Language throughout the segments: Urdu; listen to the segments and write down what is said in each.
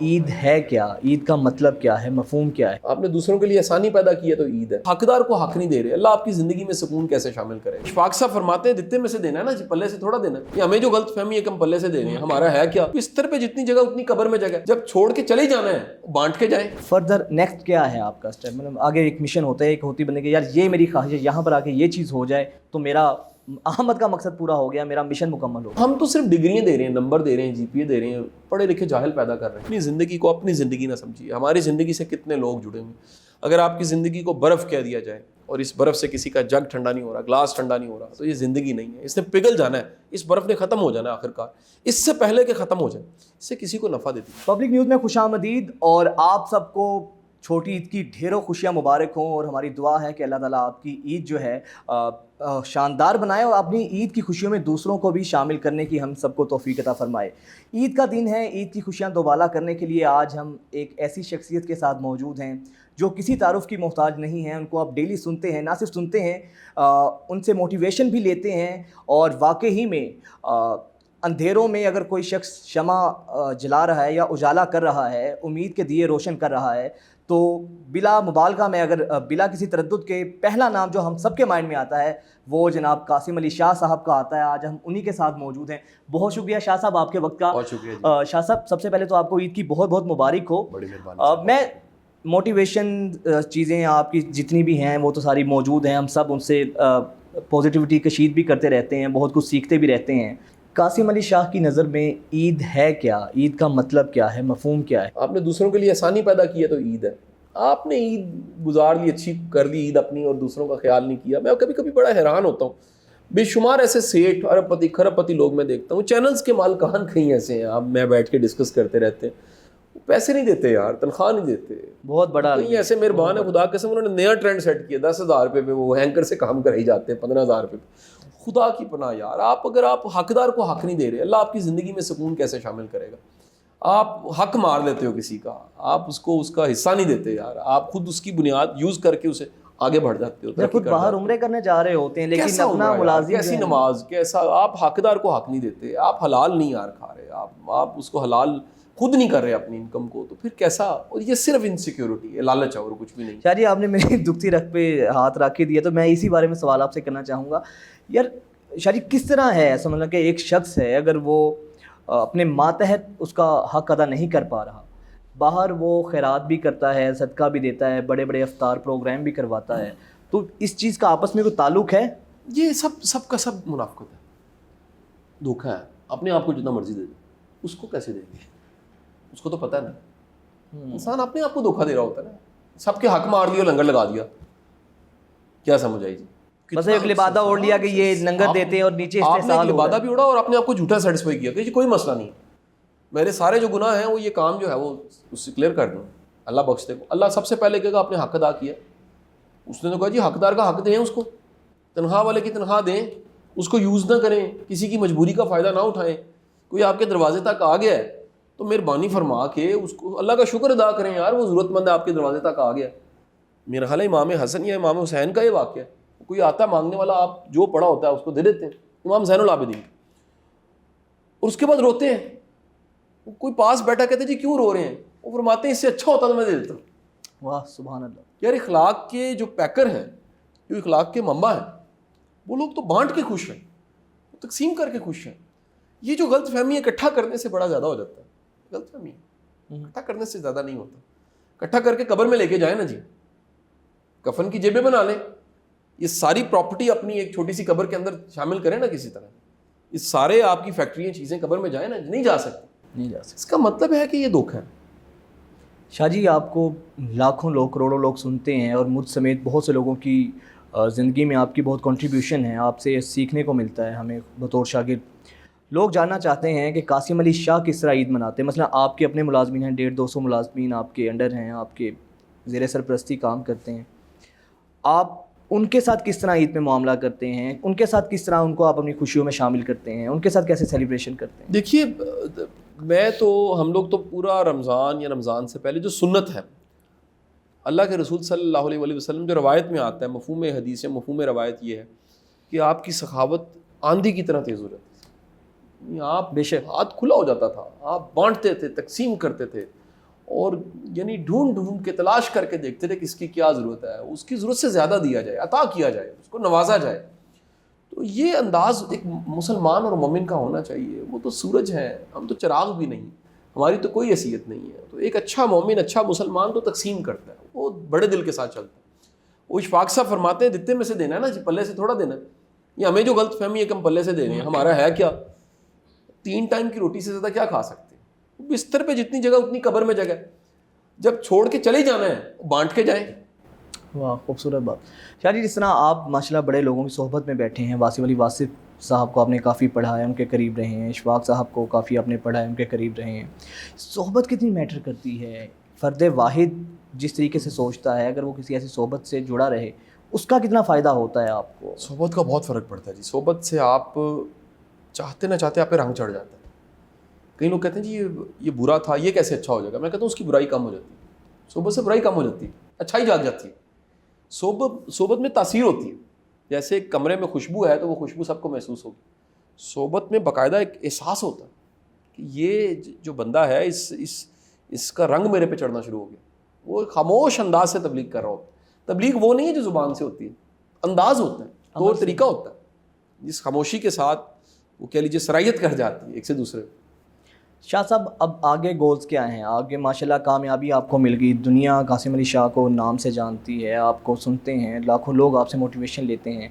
عید ہے کیا؟ عید کا مطلب کیا ہے؟ مفہوم کیا ہے؟ آپ نے دوسروں کے لیے آسانی پیدا کی ہے تو عید ہے. حقدار کو حق نہیں دے رہے. اللہ آپ کی زندگی میں سکون کیسے شامل کرے؟ اشفاق صاحب فرماتے ہیں دتے میں سے دینا ہے نا جی، پلے سے تھوڑا دینا ہے. یہ ہمیں جو غلط فہمی ہے کہ ہم پلے سے دے رہے ہیں، ہمارا ہے کیا؟ بستر پہ جتنی جگہ اتنی قبر میں جگہ. جب چھوڑ کے چلے جانا ہے بانٹ کے جائیں. فردر نیکسٹ کیا ہے آپ کا اسٹیپ؟ مطلب آگے ایک مشن ہوتا ہے، ایک ہوتی بندے کہ یار یہ میری خواہش ہے، یہاں پر آ کے یہ چیز ہو جائے تو میرا احمد کا مقصد پورا ہو گیا، میرا مشن مکمل ہو گیا. ہم تو صرف ڈگریاں دے رہے ہیں، نمبر دے رہے ہیں، جی پی اے دے رہے ہیں، پڑھے لکھے جاہل پیدا کر رہے ہیں. اپنی زندگی کو اپنی زندگی نہ سمجھیے. ہماری زندگی سے کتنے لوگ جڑے ہوئے ہیں. اگر آپ کی زندگی کو برف کہہ دیا جائے اور اس برف سے کسی کا جگ ٹھنڈا نہیں ہو رہا، گلاس ٹھنڈا نہیں ہو رہا، تو یہ زندگی نہیں ہے. اس نے پگھل جانا ہے، اس برف نے ختم ہو جانا ہے آخرکار. اس سے پہلے کہ ختم ہو جائے اس سے کسی کو نفع دیتی. پبلک نیوز میں خوش آمدید، اور آپ سب کو چھوٹی عید کی ڈھیروں خوشیاں مبارک ہوں. اور ہماری دعا ہے کہ اللہ تعالیٰ آپ کی عید جو ہے شاندار بنائے اور اپنی عید کی خوشیوں میں دوسروں کو بھی شامل کرنے کی ہم سب کو توفیق عطا فرمائے. عید کا دن ہے، عید کی خوشیاں دوبالا کرنے کے لیے آج ہم ایک ایسی شخصیت کے ساتھ موجود ہیں جو کسی تعارف کی محتاج نہیں ہیں. ان کو آپ ڈیلی سنتے ہیں، نہ صرف سنتے ہیں، ان سے موٹیویشن بھی لیتے ہیں. اور واقعی میں اندھیروں میں اگر کوئی شخص شمع جلا رہا ہے یا اجالا کر رہا ہے، امید کے دیے روشن کر رہا ہے، تو بلا مبالغہ میں اگر بلا کسی تردد کے پہلا نام جو ہم سب کے مائنڈ میں آتا ہے وہ جناب قاسم علی شاہ صاحب کا آتا ہے. آج ہم انہی کے ساتھ موجود ہیں. بہت شکریہ شاہ صاحب آپ کے وقت کا. بہت شکریہ شاہ صاحب سب سے پہلے تو آپ کو عید کی بہت بہت مبارک ہو. بڑی مہربانی. میں موٹیویشن چیزیں آپ کی جتنی بھی ہیں وہ تو ساری موجود ہیں، ہم سب ان سے پازیٹیوٹی کشید بھی کرتے رہتے ہیں، بہت کچھ سیکھتے بھی رہتے ہیں. قاسم علی شاہ کی نظر میں عید ہے کیا؟ عید کا مطلب کیا ہے؟ مفہوم کیا ہے؟ آپ نے دوسروں کے لیے آسانی پیدا کی ہے تو عید ہے. آپ نے عید گزار لی، اچھی کر لی عید اپنی، اور دوسروں کا خیال نہیں کیا. میں کبھی کبھی بڑا حیران ہوتا ہوں. بے شمار ایسے سیٹھ، ارب پتی، کھرب پتی لوگ میں دیکھتا ہوں. چینلز کے مالکان کہیں ایسے ہیں، آپ میں بیٹھ کے ڈسکس کرتے رہتے ہیں، پیسے نہیں دیتے یار، تنخواہ نہیں دیتے. بہت بڑا کہیں ایسے مہربان ہے خدا قسم، انہوں نے نیا ٹرینڈ سیٹ کیا. 10,000 روپے پہ وہ اینکر سے کام کرائی جاتے ہیں، 15,000 روپے پہ. خدا کی پناہ یار، اگر آپ حقدار کو حق نہیں دے رہے، اللہ آپ کی زندگی میں سکون کیسے شامل کرے گا؟ آپ حق مار لیتے ہو کسی کا، آپ اس کو اس کا حصہ نہیں دیتے یار. آپ خود اس کی بنیاد یوز کر کے اسے آگے بڑھ جاتے ہو. خود باہر عمرے کرنے جا رہے ہوتے ہیں لیکن اپنا ملازم کیسی نماز، کیسا آپ حقدار کو حق نہیں دیتے. آپ حلال نہیں یار کھا رہے، آپ اس کو حلال خود نہیں کر رہے اپنی انکم کو، تو پھر کیسا؟ اور یہ صرف انسیکیورٹی ہے، لالچ ہے اور کچھ بھی نہیں. شاہ جی آپ نے میری دکھتی رکھ پہ ہاتھ رکھ کے دیا تو میں اسی بارے میں سوال آپ سے کرنا چاہوں گا. یار شاہ جی کس طرح ہے ایسا، مطلب کہ ایک شخص ہے اگر وہ اپنے ماتحت اس کا حق ادا نہیں کر پا رہا، باہر وہ خیرات بھی کرتا ہے، صدقہ بھی دیتا ہے، بڑے بڑے افطار پروگرام بھی کرواتا ہے، تو اس چیز کا آپس میں کوئی تعلق ہے؟ یہ سب کا سب منافقت ہے، دھوکہ ہے. اپنے آپ کو جتنا مرضی دے دے، اس کو کیسے دیں گے؟ اس کو تو پتہ ہے نا. انسان اپنے آپ کو دھوکہ دے رہا ہوتا ہے نا. سب کے حق مار دیا، لنگر لگا دیا، کیا سمجھ آئی جی؟ بس ایک لبادہ اوڑھ لیا کہ یہ لنگر دیتے ہیں اور نیچے آپ نے لبادہ بھی اڑا اور اپنے آپ کو جھوٹا سیٹسفائی کیا کہ جی کوئی مسئلہ نہیں، میرے سارے جو گناہ ہیں وہ یہ کام جو ہے وہ اس سے کلیئر کر دوں، اللہ بخش دے کو. اللہ سب سے پہلے کہے گا اپنے حق ادا کیا. اس نے تو کہا جی حقدار کا حق دیں، اس کو تنخواہ والے کی تنخواہ دیں، اس کو یوز نہ کریں، کسی کی مجبوری کا فائدہ نہ اٹھائیں. کوئی آپ کے دروازے تک آ گیا ہے تو مہربانی فرما کے اس کو اللہ کا شکر ادا کریں یار، وہ ضرورت مند ہے، آپ کے دروازے تک آ گیا. میرا خیال ہے امام حسن یا امام حسین کا یہ واقعہ ہے. کوئی آتا ہے مانگنے والا، آپ جو پڑھا ہوتا ہے اس کو دے دیتے ہیں، امام زین العابدین، اور اس کے بعد روتے ہیں. کوئی پاس بیٹھا کہتے ہیں جی کیوں رو رہے ہیں؟ وہ فرماتے ہیں اس سے اچھا ہوتا تو میں دے دیتا. واہ سبحان اللہ. یار اخلاق کے جو پیکر ہیں، جو اخلاق کے منبع ہیں، وہ لوگ تو بانٹ کے خوش ہیں، تقسیم کر کے خوش ہیں. یہ جو غلط فہمی اکٹھا کرنے سے بڑا زیادہ ہو جاتا ہے. غلط فہمی اکٹھا کرنے سے زیادہ نہیں ہوتا. اکٹھا کر کے قبر میں لے کے جائیں نا جی، کفن کی جیبیں بنا لیں، یہ ساری پراپرٹی اپنی ایک چھوٹی سی قبر کے اندر شامل کریں نا کسی طرح. یہ سارے آپ کی فیکٹریاں چیزیں قبر میں جائیں نا، نہیں جا سکتی، نہیں جا سکتا. اس کا مطلب ہے کہ یہ دھوکہ ہے. شاہ جی آپ کو لاکھوں لوگ، کروڑوں لوگ سنتے ہیں، اور مجھ سمیت بہت سے لوگوں کی زندگی میں آپ کی بہت کنٹریبیوشن ہے، آپ سے سیکھنے کو ملتا ہے ہمیں بطور شاگرد. لوگ جاننا چاہتے ہیں کہ قاسم علی شاہ کس طرح عید مناتے ہیں. مثلا آپ کے اپنے ملازمین ہیں، 150-200 ملازمین آپ کے انڈر ہیں، آپ کے زیر سرپرستی کام کرتے ہیں. آپ ان کے ساتھ کس طرح عید میں معاملہ کرتے ہیں؟ ان کے ساتھ کس طرح ان کو آپ اپنی خوشیوں میں شامل کرتے ہیں؟ ان کے ساتھ کیسے سیلیبریشن کرتے ہیں؟ دیکھیے ہم لوگ تو پورا رمضان یا رمضان سے پہلے جو سنت ہے، اللہ کے رسول صلی اللہ علیہ وسلم جو روایت میں آتا ہے، مفہوم حدیث یا مفہوم روایت یہ ہے کہ آپ کی سخاوت آندھی کی طرح تیز ہو جاتی تھی. آپ بے شک ہاتھ کھلا ہو جاتا تھا، آپ بانٹتے تھے، تقسیم کرتے تھے. اور یعنی ڈھونڈ کے تلاش کر کے دیکھتے تھے کہ اس کی کیا ضرورت ہے, اس کی ضرورت سے زیادہ دیا جائے, عطا کیا جائے, اس کو نوازا جائے. تو یہ انداز ایک مسلمان اور مومن کا ہونا چاہیے. وہ تو سورج ہیں, ہم تو چراغ بھی نہیں, ہماری تو کوئی حیثیت نہیں ہے. تو ایک اچھا مومن, اچھا مسلمان تو تقسیم کرتا ہے, وہ بڑے دل کے ساتھ چلتا ہے. وہ اشفاق صاحب فرماتے ہیں دتے میں سے دینا ہے نا جی, پلے سے تھوڑا دینا ہے. یہ ہمیں جو غلط فہمی ہے کہ ہم پلے سے دے رہے ہیں, ہمارا ہے کیا؟ 3 ٹائم کی روٹی سے زیادہ کیا کھا سکتے ہیں؟ بستر پہ جتنی جگہ اتنی قبر میں جگہ. جب چھوڑ کے چلے جانا ہے بانٹ کے جائیں. واہ خوبصورت بات. شاہ جی جس طرح آپ ماشاءاللہ بڑے لوگوں کی صحبت میں بیٹھے ہیں, واصف علی واصف صاحب کو آپ نے کافی پڑھا ہے, ان کے قریب رہے ہیں, اشفاق صاحب کو کافی آپ نے پڑھا ہے, ان کے قریب رہے ہیں. صحبت کتنی میٹر کرتی ہے؟ فرد واحد جس طریقے سے سوچتا ہے, اگر وہ کسی ایسی صحبت سے جڑا رہے, اس کا کتنا فائدہ ہوتا ہے آپ کو؟ صحبت کا بہت فرق پڑتا ہے جی. صحبت سے آپ چاہتے نہ چاہتے آپ پہ رنگ چڑھ جاتا ہے. کئی لوگ کہتے ہیں جی یہ برا تھا, یہ کیسے اچھا ہو جائے گا. میں کہتا ہوں اس کی برائی کم ہو جاتی ہے. صحبت سے برائی کم ہو جاتی ہے, اچھائی جاگ جاتی ہے. صحبت میں تاثیر ہوتی ہے. جیسے ایک کمرے میں خوشبو ہے تو وہ خوشبو سب کو محسوس ہوگی. صحبت میں باقاعدہ ایک احساس ہوتا ہے کہ یہ جو بندہ ہے اس کا رنگ میرے پہ چڑھنا شروع ہو گیا. وہ خاموش انداز سے تبلیغ کر رہا ہوتا ہے. تبلیغ وہ نہیں ہے جو زبان سے ہوتی ہے, انداز ہوتا ہے, طور طریقہ ہوتا ہے, جس خاموشی کے ساتھ وہ کہہ لیجیے سرائیت کر جاتی ہے ایک سے دوسرے. شاہ صاحب اب آگے گولز کیا ہیں؟ آگے ماشاءاللہ کامیابی آپ کو مل گئی, دنیا قاسم علی شاہ کو نام سے جانتی ہے, آپ کو سنتے ہیں, لاکھوں لوگ آپ سے موٹیویشن لیتے ہیں.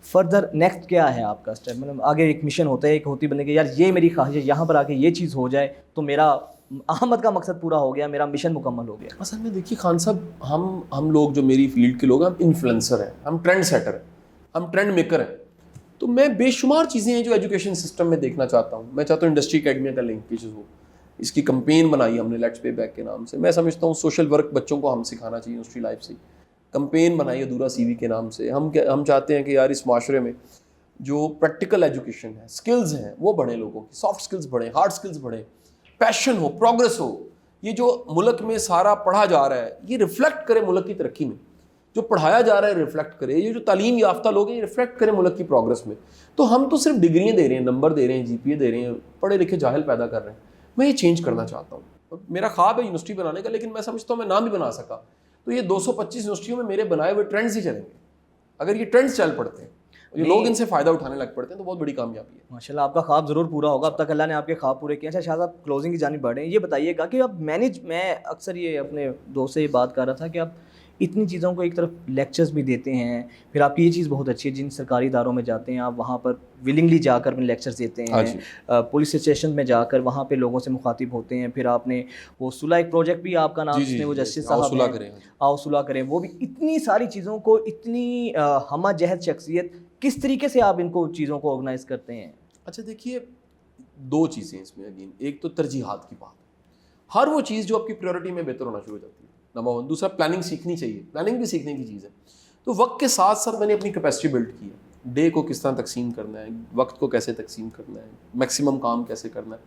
فردر نیکسٹ کیا ہے آپ کا اسٹیپ؟ مطلب آگے ایک مشن ہوتا ہے, ایک ہوتی بندے کہ یار یہ میری خواہش ہے, یہاں پر آ کے یہ چیز ہو جائے تو میرا احمد کا مقصد پورا ہو گیا, میرا مشن مکمل ہو گیا. اصل میں دیکھیے خان صاحب, ہم لوگ جو میری فیلڈ کے لوگ ہیں, ہم انفلوئنسر ہیں, ہم ٹرینڈ سیٹر ہیں, ہم ٹرینڈ میکر ہیں. تو میں بے شمار چیزیں ہیں جو ایجوکیشن سسٹم میں دیکھنا چاہتا ہوں. میں چاہتا ہوں انڈسٹری اکیڈمیا کا لنکیج ہو. اس کی کمپین بنائی ہم نے لیٹس پے بیک کے نام سے. میں سمجھتا ہوں سوشل ورک بچوں کو ہم سکھانا چاہیے یونیورسٹی لائف سے. کمپین بنائی ادھورا سی وی کے نام سے. ہم چاہتے ہیں کہ یار اس معاشرے میں جو پریکٹیکل ایجوکیشن ہے, سکلز ہیں, وہ بڑھیں, لوگوں کی سافٹ سکلز بڑھیں, ہارڈ سکلز بڑھیں, پیشن ہو, پروگرس ہو. یہ جو ملک میں سارا پڑھا جا رہا ہے یہ ریفلیکٹ کرے ملک کی ترقی میں. جو پڑھایا جا رہا ہے ریفلیکٹ کرے. یہ جو تعلیم یافتہ لوگ ہیں یہ ریفلیکٹ کرے ملک کی پروگرس میں. تو ہم تو صرف ڈگریاں دے رہے ہیں, نمبر دے رہے ہیں, جی پی اے دے رہے ہیں, پڑھے لکھے جاہل پیدا کر رہے ہیں. میں یہ چینج کرنا چاہتا ہوں. میرا خواب ہے یونیورسٹی بنانے کا, لیکن میں سمجھتا ہوں میں نام بھی بنا سکا. تو یہ 225 یونیورسٹیوں میں میرے بنائے ہوئے ٹرینڈز ہی چلیں گے. اگر یہ ٹرینڈز چل پڑتے ہیں, یہ لوگ ان سے فائدہ اٹھانے لگ پڑتے ہیں, تو بہت بڑی کامیابی ہے. ماشاءاللہ آپ کا خواب ضرور پورا ہوگا. اب تک اللہ نے آپ کے خواب پورے کیے. اچھا شاہ صاحب کلوزنگ کی جانب بڑھے ہیں. یہ بتائیے گا کہ اب میں اکثر یہ اپنے دوست سے یہ بات کر رہا تھا کہ آپ اتنی چیزوں کو ایک طرف لیکچرز بھی دیتے ہیں, پھر آپ کی یہ چیز بہت اچھی ہے, جن سرکاری اداروں میں جاتے ہیں آپ وہاں پر ولنگلی جا کر اپنے لیکچرز دیتے ہیں, پولیس اسٹیشن میں جا کر وہاں پہ لوگوں سے مخاطب ہوتے ہیں. پھر آپ نے وہ صلح ایک پروجیکٹ بھی آپ کا نام جس نے وہ جسٹس صاحب ہیں, آؤ صلح کریں, وہ بھی اتنی ساری چیزوں کو, اتنی ہمہ جہت شخصیت, کس طریقے سے آپ ان کو چیزوں کو آرگنائز کرتے ہیں؟ اچھا دیکھیے 2 چیزیں اس میں. اگین ایک تو ترجیحات کی بات. ہر وہ چیز جو آپ کی پریورٹی میں بہتر ہونا شروع ہو جاتی ہے, نمبر 1. دوسرا پلاننگ سیکھنی چاہیے. پلاننگ بھی سیکھنے کی چیز ہے. تو وقت کے ساتھ ساتھ میں نے اپنی کیپیسٹی بلڈ کی ہے. ڈے کو کس طرح تقسیم کرنا ہے, وقت کو کیسے تقسیم کرنا ہے, میکسیمم کام کیسے کرنا ہے.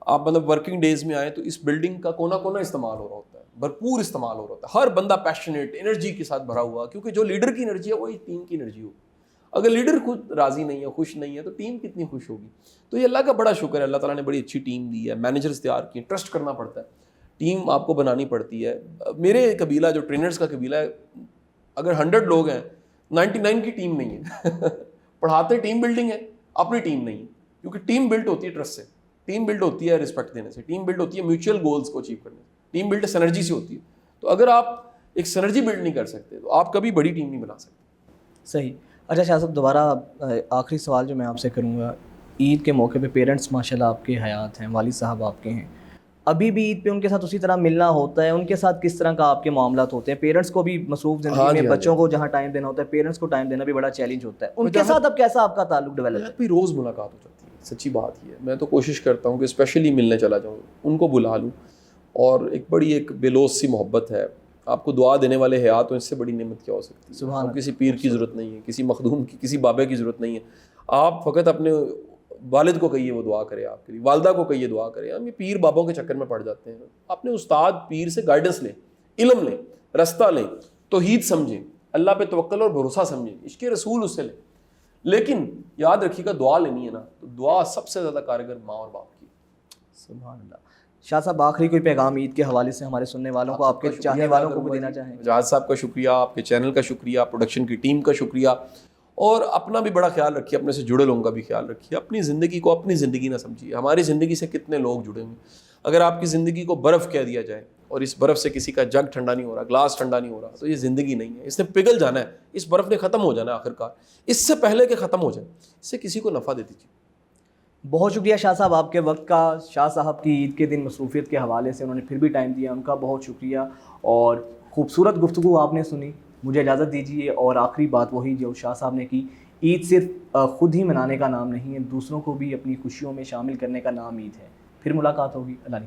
آپ مطلب ورکنگ ڈیز میں آئیں تو اس بلڈنگ کا کونا کونا استعمال ہو رہا ہوتا ہے, بھرپور استعمال ہو رہا ہوتا ہے. ہر بندہ پیشنیٹ, انرجی کے ساتھ بھرا ہوا, کیونکہ جو لیڈر کی انرجی ہے وہی ٹیم کی انرجی ہوگی. اگر لیڈر خود راضی نہیں ہے, خوش نہیں ہے, تو ٹیم کتنی خوش ہوگی. تو یہ اللہ کا بڑا شکر ہے, اللہ تعالیٰ نے بڑی اچھی ٹیم دی ہے, مینیجرز تیار کیے, ٹرسٹ کرنا پڑتا ہے, ٹیم آپ کو بنانی پڑتی ہے. میرے قبیلہ جو ٹرینرز کا قبیلہ ہے, اگر 100 لوگ ہیں 99 کی ٹیم نہیں ہے. پڑھاتے ٹیم بلڈنگ ہے, اپنی ٹیم نہیں ہے. کیونکہ ٹیم بلڈ ہوتی ہے ٹرسٹ سے, ٹیم بلڈ ہوتی ہے رسپیکٹ دینے سے, ٹیم بلڈ ہوتی ہے میوچل گولز کو اچیو کرنے سے, ٹیم بلڈ سینرجی سے ہوتی ہے. تو اگر آپ ایک سینرجی بلڈ نہیں کر سکتے تو آپ کبھی بڑی ٹیم نہیں بنا سکتے. صحیح. اچھا شاہ صاحب دوبارہ آخری سوال جو میں آپ سے کروں گا, عید کے موقع پہ پیرنٹس ماشاءاللہ آپ کے حیات ہیں, والد صاحب آپ کے ہیں, ابھی بھی عید پہ ان کے ساتھ اسی طرح ملنا ہوتا ہے؟ ان کے ساتھ کس طرح کا آپ کے معاملات ہوتے ہیں؟ پیرنٹس کو بھی مصروف زندگی میں بچوں کو جہاں ٹائم دینا ہوتا ہے, پیرنٹس کو ٹائم دینا بھی بڑا چیلنج ہوتا ہے. ان کے ساتھ اب کیسا آپ کا تعلق ڈیولپ ہے؟ بھی روز ملاقات ہو جاتی ہے. سچی بات یہ ہے, میں تو کوشش کرتا ہوں کہ اسپیشلی ملنے چلا جاؤں, ان کو بلا لوں. اور ایک بڑی ایک بے لوث سی محبت ہے. آپ کو دعا دینے والے حیات, اس سے بڑی نعمت کیا ہو سکتی ہے؟ سبحان اللہ. کسی پیر کی ضرورت نہیں ہے, کسی مخدوم کی, کسی بابے کی ضرورت نہیں ہے. آپ فقط اپنے والد کو کہیے وہ دعا کرے آپ کے لیے, والدہ کو کہیے دعا کرے. ہم یہ پیر بابوں کے چکر میں پڑ جاتے ہیں. اپنے استاد پیر سے گائیڈنس لیں, علم لیں, رستہ لیں, توحید سمجھیں, اللہ پہ توکل اور بھروسہ سمجھیں, عشق رسول اس سے لیں. لیکن یاد رکھیے گا دعا لینی ہے نا, تو دعا سب سے زیادہ کارگر ماں اور باپ کی. سبحان اللہ. شاہ صاحب آخری کوئی پیغام عید کے حوالے سے ہمارے سننے والوں کو، آپ کے چاہنے والوں کو بھی دینا چاہیں؟ جہاز صاحب کا شکریہ، آپ کے چینل کا شکریہ، پروڈکشن کی ٹیم کا شکریہ، اور اپنا بھی بڑا خیال رکھیے، اپنے سے جڑے لوگوں کا بھی خیال رکھیے، اپنی زندگی کو اپنی زندگی نہ سمجھیے. ہماری زندگی سے کتنے لوگ جڑے ہوئے ہیں. اگر آپ کی زندگی کو برف کہہ دیا جائے اور اس برف سے کسی کا جگ ٹھنڈا نہیں ہو رہا، گلاس ٹھنڈا نہیں ہو رہا، تو یہ زندگی نہیں ہے. اس نے پگھل جانا ہے، اس برف نے ختم ہو جانا ہے آخر کار. اس سے پہلے کہ ختم ہو جائے، اس سے کسی کو نفع دے دیجیے. بہت شکریہ شاہ صاحب آپ کے وقت کا. شاہ صاحب کی عید کے دن مصروفیت کے حوالے سے انہوں نے پھر بھی ٹائم دیا، ان کا بہت شکریہ. اور خوبصورت گفتگو آپ نے سنی. مجھے اجازت دیجیے. اور آخری بات وہی جو شاہ صاحب نے کی، عید صرف خود ہی منانے کا نام نہیں ہے، دوسروں کو بھی اپنی خوشیوں میں شامل کرنے کا نام عید ہے. پھر ملاقات ہوگی. اللہ نے